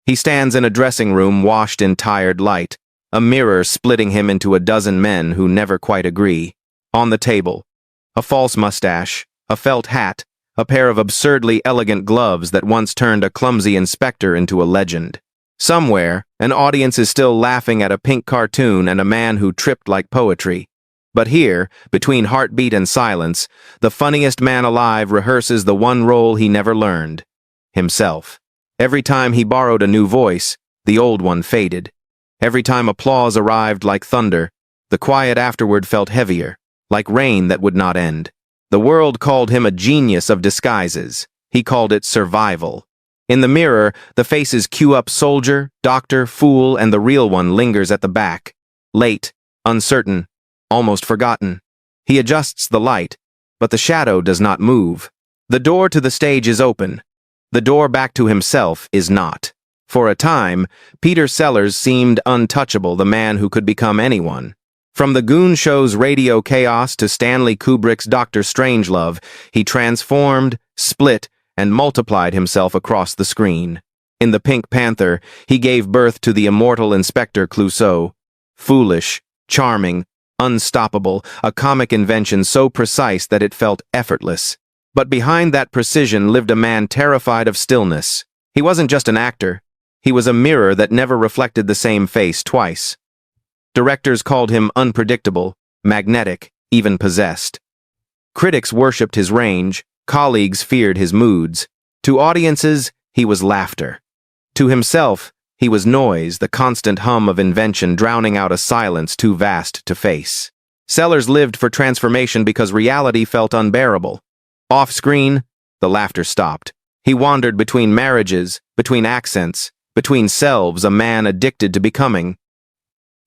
He stands in a dressing room washed in tired light, a mirror splitting him into a dozen men who never quite agree. On the table, a false mustache, a felt hat, a pair of absurdly elegant gloves that once turned a clumsy inspector into a legend. Somewhere, an audience is still laughing at a pink cartoon and a man who tripped like poetry. But here, between heartbeat and silence, the funniest man alive rehearses the one role he never learned: himself. Every time he borrowed a new voice, the old one faded. Every time applause arrived like thunder, the quiet afterward felt heavier, like rain that would not end. The world called him a genius of disguises. He called it survival. In the mirror, the faces cue up soldier, doctor, fool, and the real one lingers at the back. Late, uncertain, almost forgotten. He adjusts the light, but the shadow does not move. The door to the stage is open. The door back to himself is not. For a time, Peter Sellers seemed untouchable, the man who could become anyone. From the Goon Show's radio chaos to Stanley Kubrick's Dr. Strangelove, he transformed, split, and multiplied himself across the screen. In the Pink Panther, he gave birth to the immortal Inspector Clouseau. Foolish, charming, unstoppable, a comic invention so precise that it felt effortless. But behind that precision lived a man terrified of stillness. He wasn't just an actor. He was a mirror that never reflected the same face twice. Directors called him unpredictable, magnetic, even possessed. Critics worshipped his range, colleagues feared his moods. To audiences, he was laughter. To himself, he was noise, the constant hum of invention drowning out a silence too vast to face. Sellers lived for transformation because reality felt unbearable. Off-screen, the laughter stopped. He wandered between marriages, between accents, between selves, a man addicted to becoming.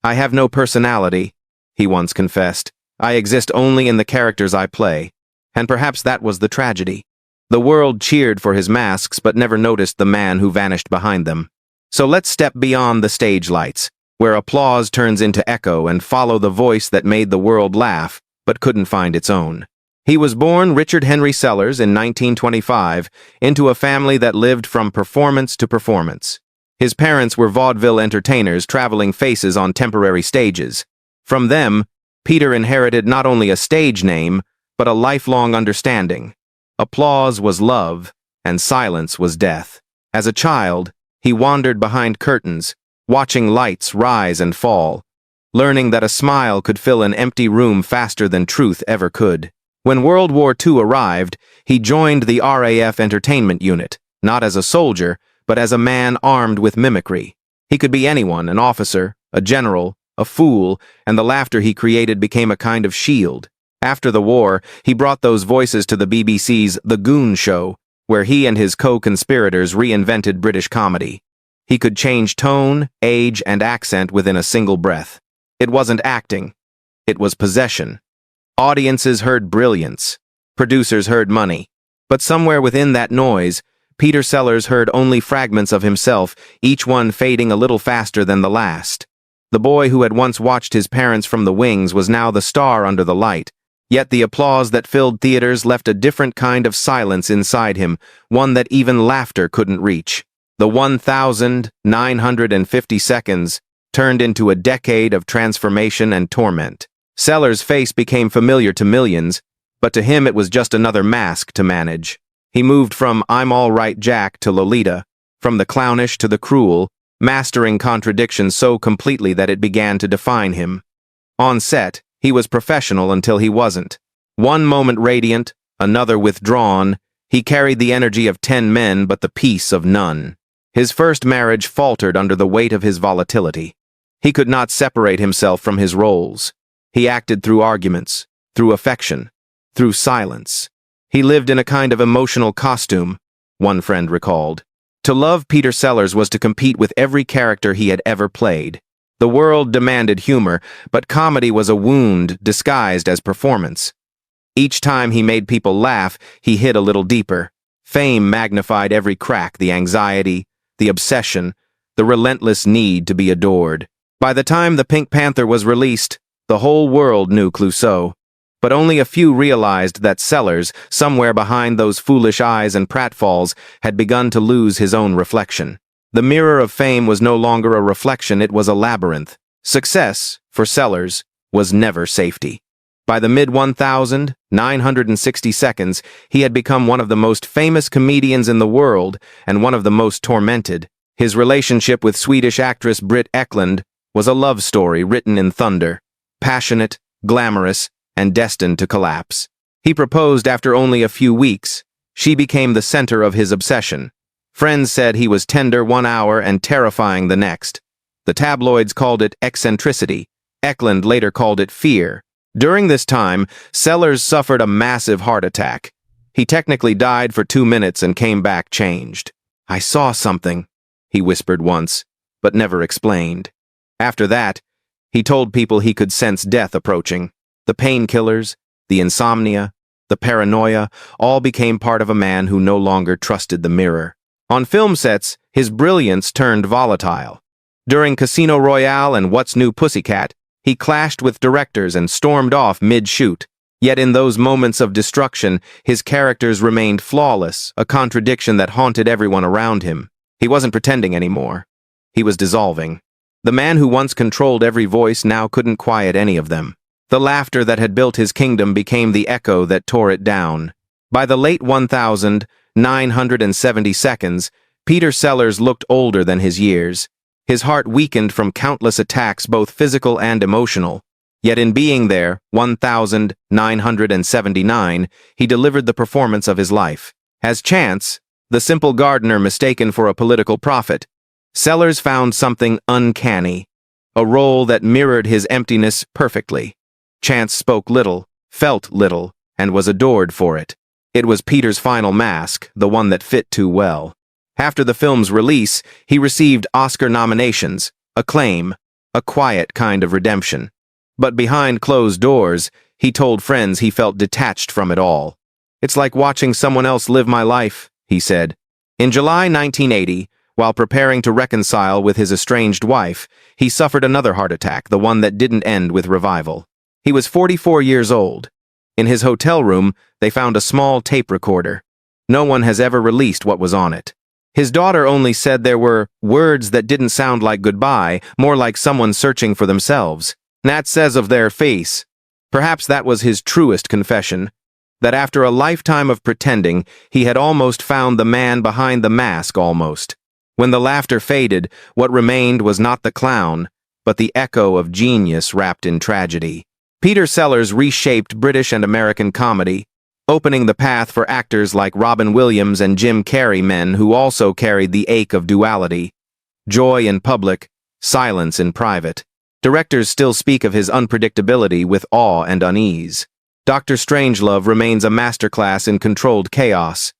"I have no personality," he once confessed. "I exist only in the characters I play." And perhaps that was the tragedy. The world cheered for his masks but never noticed the man who vanished behind them. So let's step beyond the stage lights, where applause turns into echo, and follow the voice that made the world laugh but couldn't find its own. He was born Richard Henry Sellers in 1925 into a family that lived from performance to performance. His parents were vaudeville entertainers traveling faces on temporary stages. From them, Peter inherited not only a stage name, but a lifelong understanding. Applause was love, and silence was death. As a child, he wandered behind curtains, watching lights rise and fall, learning that a smile could fill an empty room faster than truth ever could. When World War II arrived, he joined the RAF entertainment unit, not as a soldier, but as a man armed with mimicry. He could be anyone, an officer, a general, a fool, and the laughter he created became a kind of shield. After the war, he brought those voices to the BBC's The Goon Show, where he and his co-conspirators reinvented British comedy. He could change tone, age, and accent within a single breath. It wasn't acting. It was possession. Audiences heard brilliance. Producers heard money. But somewhere within that noise, Peter Sellers heard only fragments of himself, each one fading a little faster than the last. The boy who had once watched his parents from the wings was now the star under the light. Yet the applause that filled theaters left a different kind of silence inside him, one that even laughter couldn't reach. The 1,950 seconds turned into a decade of transformation and torment. Sellers' face became familiar to millions, but to him it was just another mask to manage. He moved from "I'm all right, Jack" to Lolita, from the clownish to the cruel, mastering contradiction so completely that it began to define him. On set, he was professional until he wasn't. One moment radiant, another withdrawn, he carried the energy of 10 men but the peace of none. His first marriage faltered under the weight of his volatility. He could not separate himself from his roles. He acted through arguments, through affection, through silence. He lived in a kind of emotional costume, one friend recalled. To love Peter Sellers was to compete with every character he had ever played. The world demanded humor, but comedy was a wound disguised as performance. Each time he made people laugh, he hit a little deeper. Fame magnified every crack, the anxiety, the obsession, the relentless need to be adored. By the time The Pink Panther was released, the whole world knew Clouseau. But only a few realized that Sellers, somewhere behind those foolish eyes and pratfalls, had begun to lose his own reflection. The mirror of fame was no longer a reflection, it was a labyrinth. Success, for Sellers, was never safety. By the mid-1960s, he had become one of the most famous comedians in the world and one of the most tormented. His relationship with Swedish actress Britt Ekland was a love story written in thunder, passionate, glamorous, and destined to collapse. He proposed after only a few weeks. She became the center of his obsession. Friends said he was tender one hour and terrifying the next. The tabloids called it eccentricity. Ekland later called it fear. During this time, Sellers suffered a massive heart attack. He technically died for 2 minutes and came back changed. "I saw something," he whispered once, but never explained. After that, he told people he could sense death approaching. The painkillers, the insomnia, the paranoia, all became part of a man who no longer trusted the mirror. On film sets, his brilliance turned volatile. During Casino Royale and What's New Pussycat, he clashed with directors and stormed off mid-shoot. Yet in those moments of destruction, his characters remained flawless, a contradiction that haunted everyone around him. He wasn't pretending anymore. He was dissolving. The man who once controlled every voice now couldn't quiet any of them. The laughter that had built his kingdom became the echo that tore it down. By the late 1970s, Peter Sellers looked older than his years. His heart weakened from countless attacks, both physical and emotional. Yet in being there, 1979, he delivered the performance of his life. As Chance, the simple gardener mistaken for a political prophet, Sellers found something uncanny, a role that mirrored his emptiness perfectly. Chance spoke little, felt little, and was adored for it. It was Peter's final mask, the one that fit too well. After the film's release, he received Oscar nominations, acclaim, a quiet kind of redemption. But behind closed doors, he told friends he felt detached from it all. "It's like watching someone else live my life," he said. In July 1980, while preparing to reconcile with his estranged wife, he suffered another heart attack, the one that didn't end with revival. He was 44 years old. In his hotel room, they found a small tape recorder. No one has ever released what was on it. His daughter only said there were words that didn't sound like goodbye, more like someone searching for themselves. Nat says of their face. Perhaps that was his truest confession, that after a lifetime of pretending, he had almost found the man behind the mask almost. When the laughter faded, what remained was not the clown, but the echo of genius wrapped in tragedy. Peter Sellers reshaped British and American comedy, opening the path for actors like Robin Williams and Jim Carrey, men who also carried the ache of duality. Joy in public, silence in private. Directors still speak of his unpredictability with awe and unease. Dr. Strangelove remains a masterclass in controlled chaos.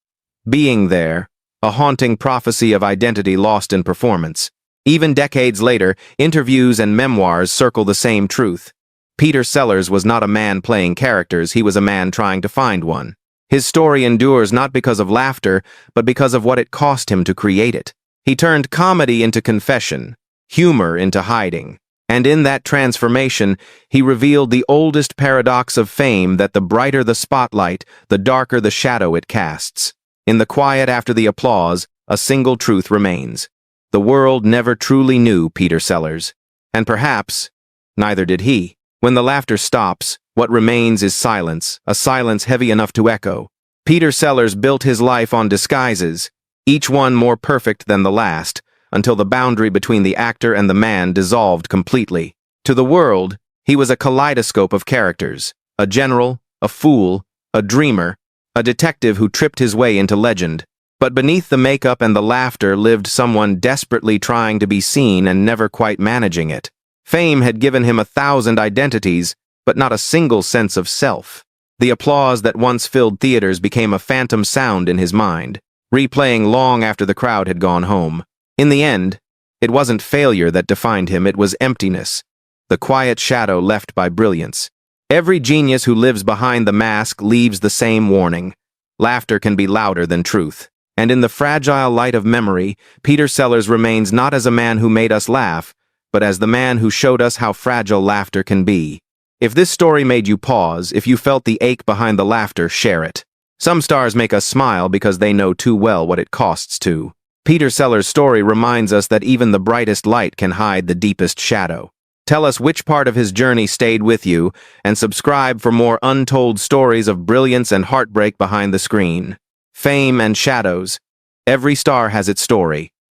Being there, a haunting prophecy of identity lost in performance. Even decades later, interviews and memoirs circle the same truth. Peter Sellers was not a man playing characters, he was a man trying to find one. His story endures not because of laughter, but because of what it cost him to create it. He turned comedy into confession, humor into hiding. And in that transformation, he revealed the oldest paradox of fame, that the brighter the spotlight, the darker the shadow it casts. In the quiet after the applause, a single truth remains. The world never truly knew Peter Sellers. And perhaps, neither did he. When the laughter stops, what remains is silence, a silence heavy enough to echo. Peter Sellers built his life on disguises, each one more perfect than the last, until the boundary between the actor and the man dissolved completely. To the world, he was a kaleidoscope of characters, a general, a fool, a dreamer, a detective who tripped his way into legend. But beneath the makeup and the laughter lived someone desperately trying to be seen and never quite managing it. Fame had given him 1,000 identities, but not a single sense of self. The applause that once filled theaters became a phantom sound in his mind, replaying long after the crowd had gone home. In the end, it wasn't failure that defined him, it was emptiness, the quiet shadow left by brilliance. Every genius who lives behind the mask leaves the same warning. Laughter can be louder than truth. And in the fragile light of memory, Peter Sellers remains not as a man who made us laugh, but as the man who showed us how fragile laughter can be. If this story made you pause, if you felt the ache behind the laughter, share it. Some stars make us smile because they know too well what it costs to. Peter Sellers' story reminds us that even the brightest light can hide the deepest shadow. Tell us which part of his journey stayed with you, and subscribe for more untold stories of brilliance and heartbreak behind the screen. Fame and shadows. Every star has its story.